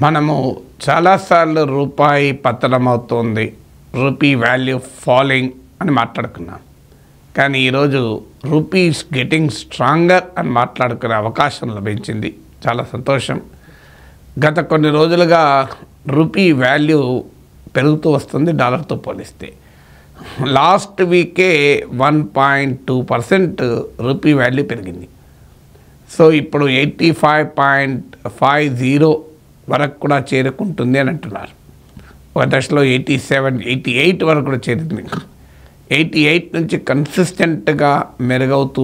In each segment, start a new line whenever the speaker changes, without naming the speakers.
మనము చాలాసార్లు రూపాయి పతనమవుతోంది, రూపీ వాల్యూ ఫాలింగ్ అని మాట్లాడుకున్నాం. కానీ ఈరోజు రూపీస్ గెటింగ్ స్ట్రాంగర్ అని మాట్లాడుకునే అవకాశం లభించింది. చాలా సంతోషం. గత కొన్ని రోజులుగా రూపీ వాల్యూ పెరుగుతూ వస్తుంది డాలర్తో పోలిస్తే. లాస్ట్ వీకే 1.2% రూపీ వాల్యూ పెరిగింది. సో ఇప్పుడు 85.50 వరకు కూడా చేరుకుంటుంది అని అంటున్నారు. ఒక దశలో 87, 88 వరకు కూడా చేరింది. 88 నుంచి కన్సిస్టెంట్గా మెరుగవుతూ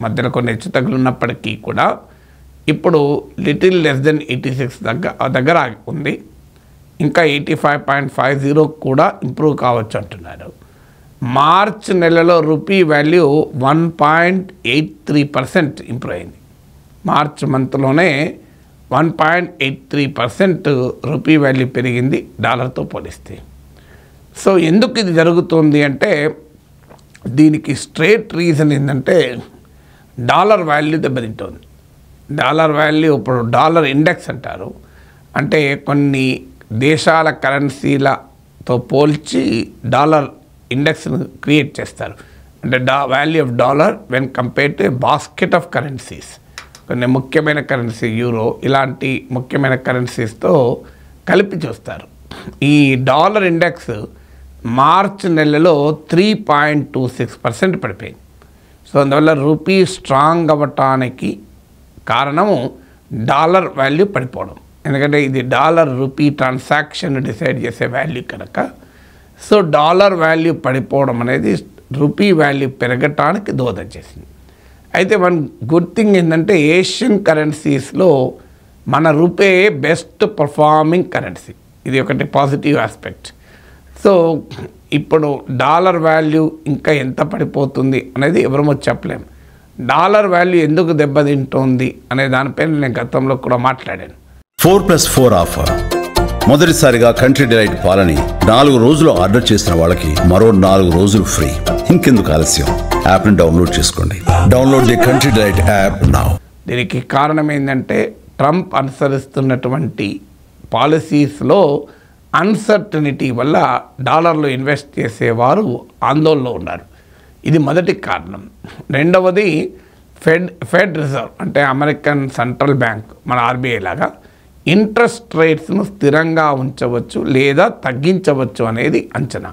మధ్యలో కొన్ని హెచ్చుతగ్గులు ఉన్నప్పటికీ కూడా ఇప్పుడు లిటిల్ లెస్ దెన్ 86 దగ్గర ఉంది. ఇంకా 85.50 కూడా ఇంప్రూవ్ కావచ్చు అంటున్నారు. మార్చ్ నెలలో రూపీ వాల్యూ 1.83% ఇంప్రూవ్ అయింది. మార్చ్ మంత్లోనే 1.83% రూపీ వాల్యూ పెరిగింది డాలర్తో పోలిస్తే. సో ఎందుకు ఇది జరుగుతుంది అంటే దీనికి స్ట్రేట్ రీజన్ ఏంటంటే డాలర్ వాల్యూ దెబ్బతింటుంది. డాలర్ వాల్యూ ఇప్పుడు డాలర్ ఇండెక్స్ అంటారు. అంటే కొన్ని దేశాల కరెన్సీలతో పోల్చి డాలర్ ఇండెక్స్ను క్రియేట్ చేస్తారు. అంటే value of dollar when compared to basket of currencies. కొన్ని ముఖ్యమైన కరెన్సీ యూరో ఇలాంటి ముఖ్యమైన కరెన్సీస్తో కలిపి చూస్తారు. ఈ డాలర్ ఇండెక్స్ మార్చ్ నెలలో 3.26% పడిపోయింది. సో అందువల్ల రూపీ స్ట్రాంగ్ అవ్వటానికి కారణము డాలర్ వాల్యూ పడిపోవడం. ఎందుకంటే ఇది డాలర్ రూపీ ట్రాన్సాక్షన్ డిసైడ్ చేసే వాల్యూ కనుక. సో డాలర్ వాల్యూ పడిపోవడం అనేది రూపీ వాల్యూ పెరగటానికి దోహదం చేసింది. అయితే వన్ గుడ్ థింగ్ ఏంటంటే ఏషియన్ కరెన్సీస్లో మన రూపే బెస్ట్ పర్ఫార్మింగ్ కరెన్సీ. ఇది ఒకటి పాజిటివ్ ఆస్పెక్ట్. సో ఇప్పుడు డాలర్ వాల్యూ ఇంకా ఎంత పడిపోతుంది అనేది ఎవరమో చెప్పలేము. డాలర్ వాల్యూ ఎందుకు దెబ్బతింటుంది అనే దానిపైన నేను గతంలో కూడా మాట్లాడాను.
4+4 ఆఫర్. మొదటిసారిగా కంట్రీ డిలైట్ పాలని 4 రోజులు ఆర్డర్ చేసిన వాళ్ళకి మరో 4 రోజులు ఫ్రీ. ఇంకెందుకు ఆలస్యం, యాప్ని డౌన్లోడ్ చేసుకోండి. Download the country delight app now.
దీనికి కారణం ఏంటంటే ట్రంప్ అనుసరిస్తున్నటువంటి పాలసీస్లో అన్సర్టనిటీ వల్ల డాలర్లో ఇన్వెస్ట్ చేసేవారు ఆందోళనలో ఉన్నారు. ఇది మొదటి కారణం. రెండవది ఫెడ్ రిజర్వ్ అంటే అమెరికన్ సెంట్రల్ బ్యాంక్, మన ఆర్బీఐ లాగా ఇంట్రెస్ట్ రేట్స్ను స్థిరంగా ఉంచవచ్చు లేదా తగ్గించవచ్చు అనేది అంచనా.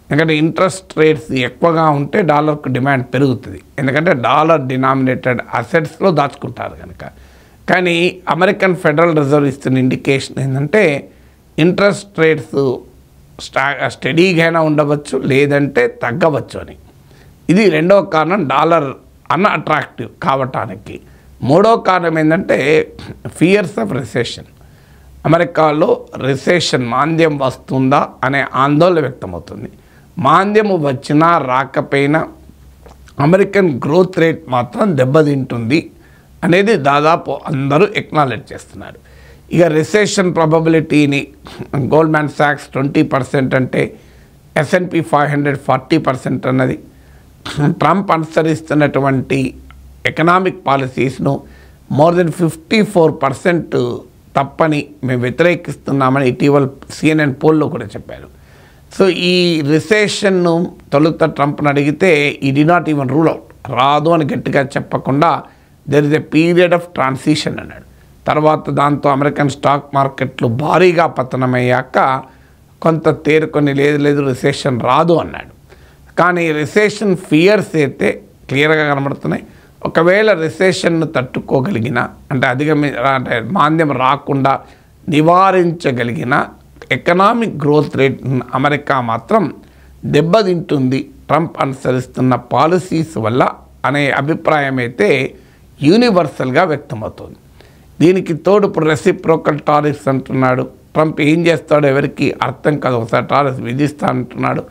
ఎందుకంటే ఇంట్రెస్ట్ రేట్స్ ఎక్కువగా ఉంటే డాలర్కు డిమాండ్ పెరుగుతుంది. ఎందుకంటే డాలర్ డినామినేటెడ్ అసెట్స్లో దాచుకుంటారు కనుక. కానీ అమెరికన్ ఫెడరల్ రిజర్వ్ ఇస్తున్న ఇండికేషన్ ఏంటంటే ఇంట్రెస్ట్ రేట్స్ స్టడీగా ఉండవచ్చు లేదంటే తగ్గవచ్చు అని. ఇది రెండవ కారణం డాలర్ అన్అట్రాక్టివ్ కావటానికి. మూడో కారణం ఏంటంటే ఫియర్స్ ఆఫ్ రిసెషన్. అమెరికాలో రిసెషన్ మాంద్యం వస్తుందా అనే ఆందోళన వ్యక్తమవుతుంది. మాంద్యము వచ్చినా రాకపోయినా అమెరికన్ గ్రోత్ రేట్ మాత్రం దెబ్బతింటుంది అనేది దాదాపు అందరూ ఎక్నాలెడ్జ్ చేస్తున్నారు. ఇక రిసెషన్ ప్రాబబిలిటీని గోల్డ్మ్యాన్ సాక్స్ 20% అంటే S&P 500 40% అన్నది. ట్రంప్ అనుసరిస్తున్నటువంటి ఎకనామిక్ పాలసీస్ను మోర్ దెన్ 54% తప్పని మేము వ్యతిరేకిస్తున్నామని ఇటీవల CNN పోల్లో కూడా చెప్పారు. సో ఈ రిసెషన్ను తొలుత ట్రంప్ను అడిగితే ఈ did not even rule out, రాదు అని గట్టిగా చెప్పకుండా there is a period of transition అన్నాడు. తర్వాత దాంతో అమెరికన్ స్టాక్ మార్కెట్లు భారీగా పతనమయ్యాక కొంత తేరుకొని లేదు రిసెషన్ రాదు అన్నాడు. కానీ రిసెషన్ ఫియర్స్ అయితే క్లియర్గా కనబడుతున్నాయి. ఒకవేళ రిసెషన్ను తట్టుకోగలిగిన అంటే మాంద్యం రాకుండా నివారించగలిగిన ఎకనామిక్ గ్రోత్ రేట్ అమెరికా మాత్రం దెబ్బతింటుంది ట్రంప్ అనుసరిస్తున్న పాలసీస్ వల్ల అనే అభిప్రాయం అయితే యూనివర్సల్గా వ్యక్తమవుతుంది. దీనికి తోడు ఇప్పుడు రెసిప్రోకల్ టారిఫ్స్ అంటున్నాడు. ట్రంప్ ఏం చేస్తాడో ఎవరికి అర్థం కాదు. ఒకసారి టారిఫ్స్ విధిస్తా అంటున్నాడు,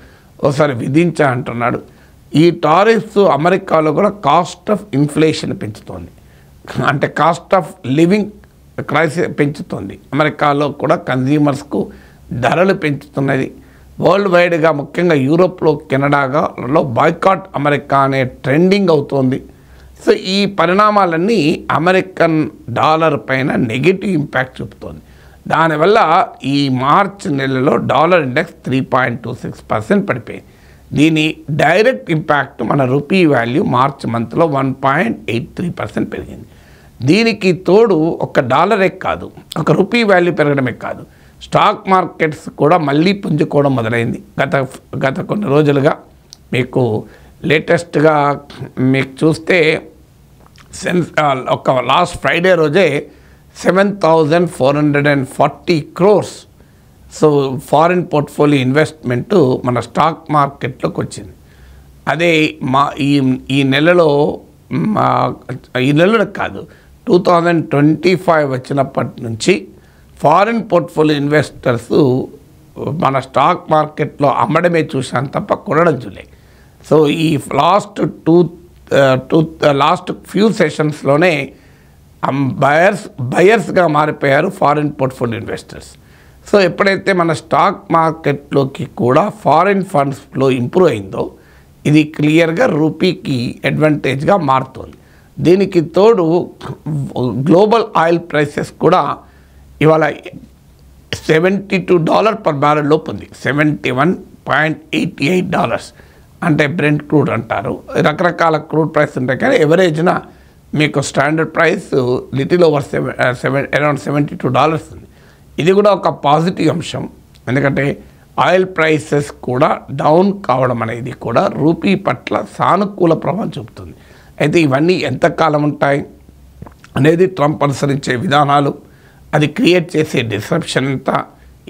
ఒకసారి విధించా అంటున్నాడు. ఈ టారిఫ్స్ అమెరికాలో కూడా కాస్ట్ ఆఫ్ ఇన్ఫ్లేషన్ పెంచుతోంది. అంటే కాస్ట్ ఆఫ్ లివింగ్ క్రైసిస్ పెంచుతుంది. అమెరికాలో కూడా కన్జ్యూమర్స్కు ధరలు పెంచుతున్నది. వరల్డ్ వైడ్గా ముఖ్యంగా యూరోప్లో కెనడాలో బాయ్కాట్ అమెరికా అనే ట్రెండింగ్ అవుతోంది. సో ఈ పరిణామాలన్నీ అమెరికన్ డాలర్ పైన నెగిటివ్ ఇంపాక్ట్ చూపుతోంది. దానివల్ల ఈ మార్చ్ నెలలో డాలర్ ఇండెక్స్ 3.26% పడిపోయింది. దీని డైరెక్ట్ ఇంపాక్ట్ మన రూపీ వాల్యూ మార్చ్ మంత్లో 1.83% పెరిగింది. దీనికి తోడు ఒక డాలరే కాదు, ఒక రూపీ వాల్యూ పెరగడమే కాదు, స్టాక్ మార్కెట్స్ కూడా మళ్ళీ పుంజుకోవడం మొదలైంది. గత కొన్ని రోజులుగా మీకు లేటెస్ట్గా మీకు చూస్తే ఒక లాస్ట్ ఫ్రైడే రోజే 7,440 crores so foreign portfolio investment మన స్టాక్ మార్కెట్లోకి వచ్చింది. అదే ఈ నెలలో కాదు 2025 వచ్చినప్పటి నుంచి ఫారిన్ పోర్ట్ఫోలియో ఇన్వెస్టర్స్ మన స్టాక్ మార్కెట్లో అమ్మడమే చూశాను తప్ప కొనడం చూడలే. సో ఈ లాస్ట్ ఫ్యూ సెషన్స్లోనే బయర్స్గా మారిపోయారు ఫారిన్ పోర్ట్ఫోలియో ఇన్వెస్టర్స్. సో ఎప్పుడైతే మన స్టాక్ మార్కెట్లోకి కూడా ఫారిన్ ఫండ్స్ ఫ్లో ఇంప్రూవ్ అయిందో ఇది క్లియర్గా రూపీకి అడ్వాంటేజ్గా మారుతుంది. దీనికి తోడు గ్లోబల్ ఆయిల్ ప్రైసెస్ కూడా ఇవాళ $72 per barrel లోపు ఉంది. $71.88 అంటే బ్రెంట్ క్రూడ్ అంటారు. రకరకాల క్రూడ్ ప్రైస్ ఉంటాయి కానీ ఎవరేజ్న మీకు standard price little over around $72 ఉంది. ఇది కూడా ఒక పాజిటివ్ అంశం, ఎందుకంటే ఆయిల్ ప్రైసెస్ కూడా డౌన్ కావడం అనేది కూడా రూపీ పట్ల సానుకూల ప్రభావం చూపుతుంది. అయితే ఇవన్నీ ఎంతకాలం ఉంటాయి అనేది ట్రంప్ అనుసరించే విధానాలు, అది క్రియేట్ చేసే డిస్రప్షన్ ఎంత,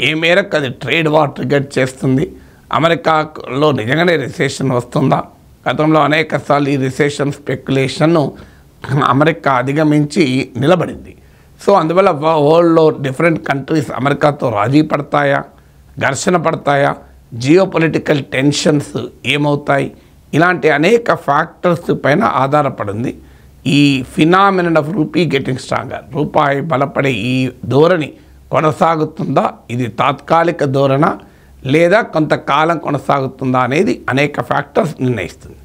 ఏ మేరకు అది ట్రేడ్ వార్ ట్రిగర్ చేస్తుంది, అమెరికాలో నిజంగానే రిసెషన్ వస్తుందా, గతంలో అనేకసార్లు ఈ రిసెషన్ స్పెక్యులేషన్ను అమెరికా అధిగమించి నిలబడింది. సో అందువల్ల వరల్డ్లో డిఫరెంట్ కంట్రీస్ అమెరికాతో రాజీ పడతాయా, ఘర్షణ పడతాయా, జియోపొలిటికల్ టెన్షన్స్ ఏమవుతాయి, ఇలాంటి అనేక ఫ్యాక్టర్స్ పైన ఆధారపడింది ఈ phenomenon of rupee getting stronger. రూపాయి బలపడే ఈ ధోరణి కొనసాగుతుందా, ఇది తాత్కాలిక ధోరణ లేదా కొంతకాలం కొనసాగుతుందా అనేది అనేక ఫ్యాక్టర్స్ నిర్ణయిస్తుంది.